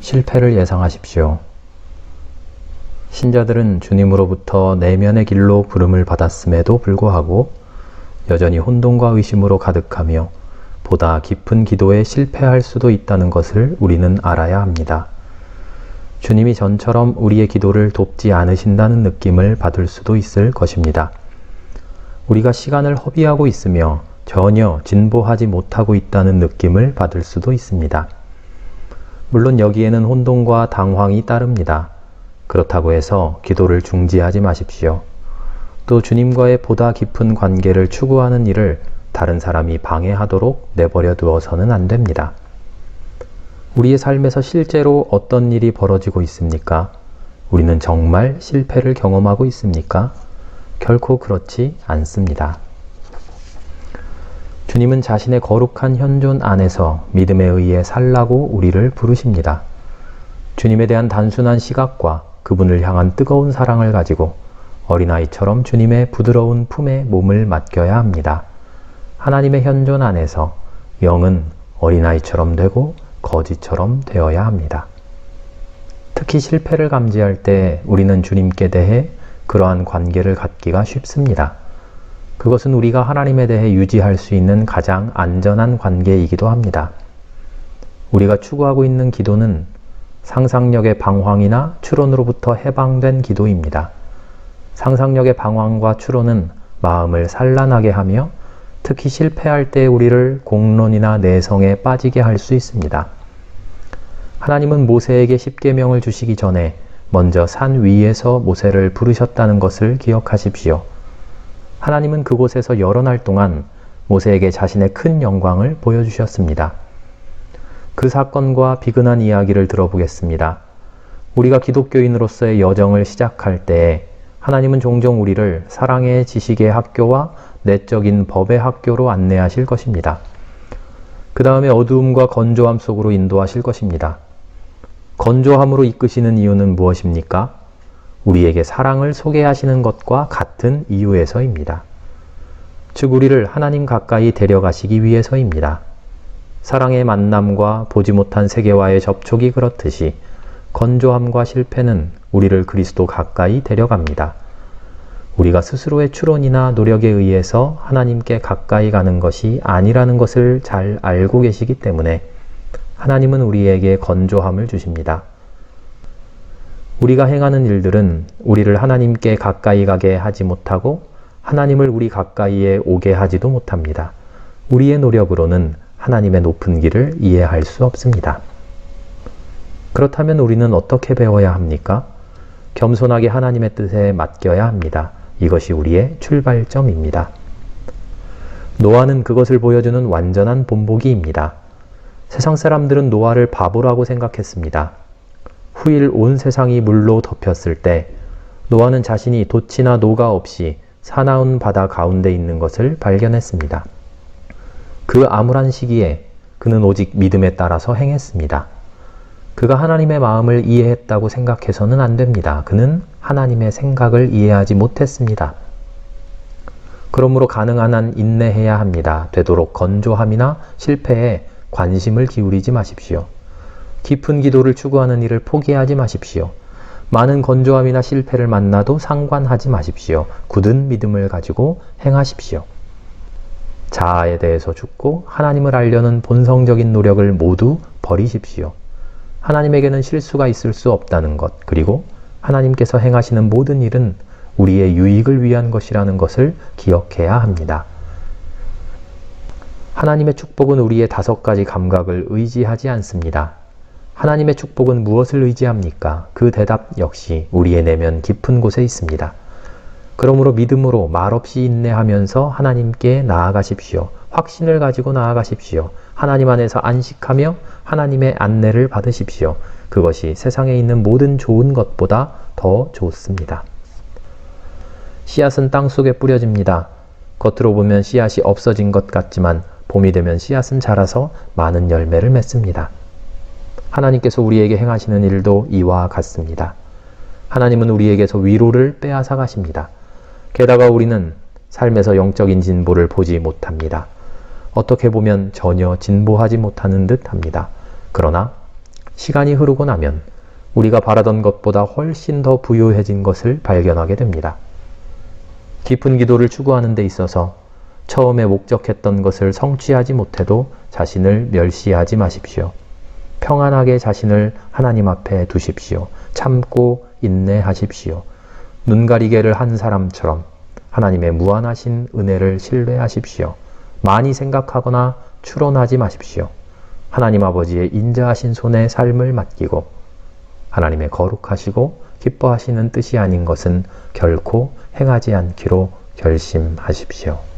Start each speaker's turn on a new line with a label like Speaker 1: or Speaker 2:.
Speaker 1: 실패를 예상하십시오. 신자들은 주님으로부터 내면의 길로 부름을 받았음에도 불구하고 여전히 혼돈과 의심으로 가득하며 보다 깊은 기도에 실패할 수도 있다는 것을 우리는 알아야 합니다. 주님이 전처럼 우리의 기도를 돕지 않으신다는 느낌을 받을 수도 있을 것입니다. 우리가 시간을 허비하고 있으며 전혀 진보하지 못하고 있다는 느낌을 받을 수도 있습니다. 물론 여기에는 혼돈과 당황이 따릅니다. 그렇다고 해서 기도를 중지하지 마십시오. 또 주님과의 보다 깊은 관계를 추구하는 일을 다른 사람이 방해하도록 내버려 두어서는 안 됩니다. 우리의 삶에서 실제로 어떤 일이 벌어지고 있습니까? 우리는 정말 실패를 경험하고 있습니까? 결코 그렇지 않습니다. 주님은 자신의 거룩한 현존 안에서 믿음에 의해 살라고 우리를 부르십니다. 주님에 대한 단순한 시각과 그분을 향한 뜨거운 사랑을 가지고 어린아이처럼 주님의 부드러운 품에 몸을 맡겨야 합니다. 하나님의 현존 안에서 영은 어린아이처럼 되고 거지처럼 되어야 합니다. 특히 실패를 감지할 때 우리는 주님께 대해 그러한 관계를 갖기가 쉽습니다. 그것은 우리가 하나님에 대해 유지할 수 있는 가장 안전한 관계이기도 합니다. 우리가 추구하고 있는 기도는 상상력의 방황이나 추론으로부터 해방된 기도입니다. 상상력의 방황과 추론은 마음을 산란하게 하며 특히 실패할 때 우리를 공론이나 내성에 빠지게 할 수 있습니다. 하나님은 모세에게 십계명을 주시기 전에 먼저 산 위에서 모세를 부르셨다는 것을 기억하십시오. 하나님은 그곳에서 여러 날 동안 모세에게 자신의 큰 영광을 보여주셨습니다. 그 사건과 비근한 이야기를 들어보겠습니다. 우리가 기독교인으로서의 여정을 시작할 때 하나님은 종종 우리를 사랑의 지식의 학교와 내적인 법의 학교로 안내하실 것입니다. 그 다음에 어두움과 건조함 속으로 인도하실 것입니다. 건조함으로 이끄시는 이유는 무엇입니까? 우리에게 사랑을 소개하시는 것과 같은 이유에서입니다. 즉 우리를 하나님 가까이 데려가시기 위해서입니다. 사랑의 만남과 보지 못한 세계와의 접촉이 그렇듯이 건조함과 실패는 우리를 그리스도 가까이 데려갑니다. 우리가 스스로의 추론이나 노력에 의해서 하나님께 가까이 가는 것이 아니라는 것을 잘 알고 계시기 때문에 하나님은 우리에게 건조함을 주십니다. 우리가 행하는 일들은 우리를 하나님께 가까이 가게 하지 못하고 하나님을 우리 가까이에 오게 하지도 못합니다. 우리의 노력으로는 하나님의 높은 길을 이해할 수 없습니다. 그렇다면 우리는 어떻게 배워야 합니까? 겸손하게 하나님의 뜻에 맡겨야 합니다. 이것이 우리의 출발점입니다. 노아는 그것을 보여주는 완전한 본보기입니다. 세상 사람들은 노아를 바보라고 생각했습니다. 후일 온 세상이 물로 덮였을 때 노아는 자신이 돛이나 노가 없이 사나운 바다 가운데 있는 것을 발견했습니다. 그 암울한 시기에 그는 오직 믿음에 따라서 행했습니다. 그가 하나님의 마음을 이해했다고 생각해서는 안 됩니다. 그는 하나님의 생각을 이해하지 못했습니다. 그러므로 가능한 한 인내해야 합니다. 되도록 건조함이나 실패에 관심을 기울이지 마십시오. 깊은 기도를 추구하는 일을 포기하지 마십시오. 많은 건조함이나 실패를 만나도 상관하지 마십시오. 굳은 믿음을 가지고 행하십시오. 자아에 대해서 죽고 하나님을 알려는 본성적인 노력을 모두 버리십시오. 하나님에게는 실수가 있을 수 없다는 것, 그리고 하나님께서 행하시는 모든 일은 우리의 유익을 위한 것이라는 것을 기억해야 합니다. 하나님의 축복은 우리의 5가지 감각을 의지하지 않습니다. 하나님의 축복은 무엇을 의지합니까? 그 대답 역시 우리의 내면 깊은 곳에 있습니다. 그러므로 믿음으로 말없이 인내하면서 하나님께 나아가십시오. 확신을 가지고 나아가십시오. 하나님 안에서 안식하며 하나님의 안내를 받으십시오. 그것이 세상에 있는 모든 좋은 것보다 더 좋습니다. 씨앗은 땅속에 뿌려집니다. 겉으로 보면 씨앗이 없어진 것 같지만 봄이 되면 씨앗은 자라서 많은 열매를 맺습니다. 하나님께서 우리에게 행하시는 일도 이와 같습니다. 하나님은 우리에게서 위로를 빼앗아 가십니다. 게다가 우리는 삶에서 영적인 진보를 보지 못합니다. 어떻게 보면 전혀 진보하지 못하는 듯 합니다. 그러나 시간이 흐르고 나면 우리가 바라던 것보다 훨씬 더 부유해진 것을 발견하게 됩니다. 깊은 기도를 추구하는 데 있어서 처음에 목적했던 것을 성취하지 못해도 자신을 멸시하지 마십시오. 평안하게 자신을 하나님 앞에 두십시오. 참고 인내하십시오. 눈가리개를 한 사람처럼 하나님의 무한하신 은혜를 신뢰하십시오. 많이 생각하거나 추론하지 마십시오. 하나님 아버지의 인자하신 손에 삶을 맡기고 하나님의 거룩하시고 기뻐하시는 뜻이 아닌 것은 결코 행하지 않기로 결심하십시오.